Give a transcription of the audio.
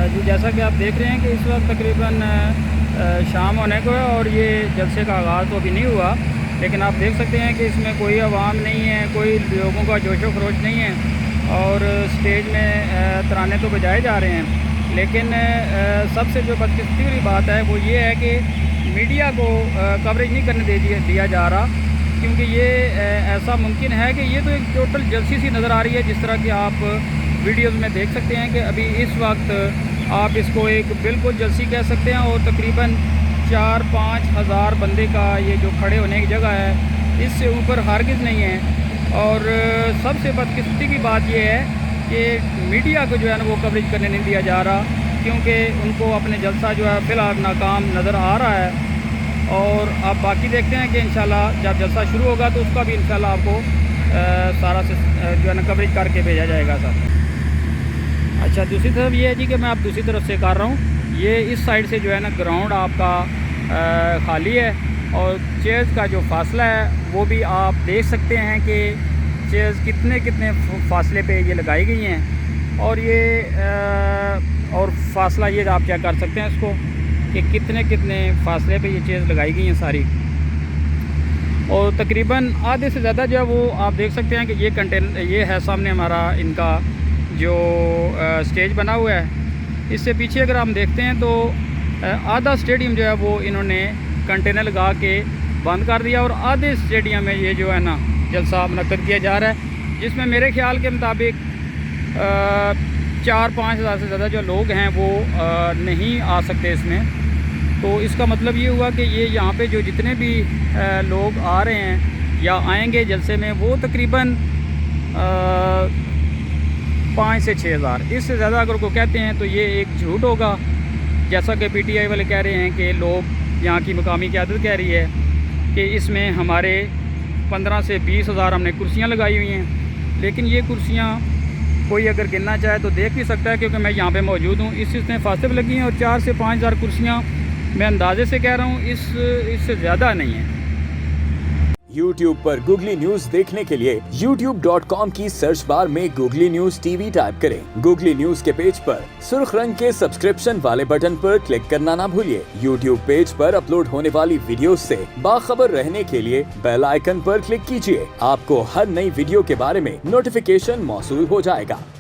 जी जैसा कि आप देख रहे हैं कि इस वक्त तकरीबन शाम होने को है और ये जलसे का आगाज़ तो अभी नहीं हुआ, लेकिन आप देख सकते हैं कि इसमें कोई आवाम नहीं है, कोई लोगों का जोशो खरोश नहीं है और स्टेज में तराने तो बजाए जा रहे हैं। लेकिन सबसे जो बदकिस्मती वाली बात है वो ये है कि मीडिया को कवरेज नहीं करने दिया जा रहा, क्योंकि ये ऐसा मुमकिन है कि ये तो एक टोटल जलसी सी नज़र आ रही है। जिस तरह की आप वीडियोस में देख सकते हैं कि अभी इस वक्त आप इसको एक बिल्कुल जलसी कह सकते हैं और तकरीबन 4-5 हज़ार बंदे का ये जो खड़े होने की जगह है इससे ऊपर हरगिज़ नहीं है। और सबसे बदकिस्मती की बात ये है कि मीडिया को जो है ना वो कवरेज करने नहीं दिया जा रहा, क्योंकि उनको अपने जलसा जो है फ़िलहाल नाकाम नज़र आ रहा है। और आप बाकी देखते हैं कि इंशाल्लाह जब जलसा शुरू होगा तो उसका भी इंशाल्लाह आपको सारा से जो है ना कवरेज करके भेजा जाएगा सर। अच्छा, दूसरी तरफ ये है जी कि मैं आप दूसरी तरफ से कर रहा हूँ। ये इस साइड से जो है ना ग्राउंड आपका खाली है और चेयर्स का जो फासला है वो भी आप देख सकते हैं कि चेयर्स कितने फासले पे ये लगाई गई हैं। और ये और फासला ये आप चेक कर सकते हैं इसको कि कितने फासले पे ये चेयर्स लगाई गई हैं सारी। और तकरीबन आधे से ज़्यादा जो है वो आप देख सकते हैं कि ये है सामने हमारा इनका जो स्टेज बना हुआ है। इससे पीछे अगर हम देखते हैं तो आधा स्टेडियम जो है वो इन्होंने कंटेनर लगा के बंद कर दिया और आधे स्टेडियम में ये जो है ना जलसा मुनक्किद किया जा रहा है, जिसमें मेरे ख्याल के मुताबिक 4-5 हज़ार से ज़्यादा जो लोग हैं वो नहीं आ सकते इसमें। तो इसका मतलब ये हुआ कि ये यहाँ पे जो जितने भी लोग आ रहे हैं या आएंगे जलसे में वो तकरीबन 5 से 6 हज़ार। इससे ज़्यादा अगर को कहते हैं तो ये एक झूठ होगा। जैसा कि पीटीआई वाले कह रहे हैं कि लोग यहाँ की मकामी क़यादत कह रही है कि इसमें हमारे 15 से 20 हज़ार हमने कुर्सियाँ लगाई हुई हैं। लेकिन ये कुर्सियाँ कोई अगर गिनना चाहे तो देख भी सकता है, क्योंकि मैं यहाँ पे मौजूद हूँ। इसमें फासले पे लगी हैं और 4 से 5 हज़ार कुर्सियाँ मैं अंदाजे से कह रहा हूँ, इससे ज़्यादा नहीं है। YouTube पर गूगली न्यूज देखने के लिए youtube.com की सर्च बार में गूगली न्यूज टीवी टाइप करें। गूगली न्यूज के पेज पर सुर्ख रंग के सब्सक्रिप्शन वाले बटन पर क्लिक करना ना भूलिए। YouTube पेज पर अपलोड होने वाली वीडियोस से बाखबर रहने के लिए बेल आइकन पर क्लिक कीजिए। आपको हर नई वीडियो के बारे में नोटिफिकेशन मौसूल हो जाएगा।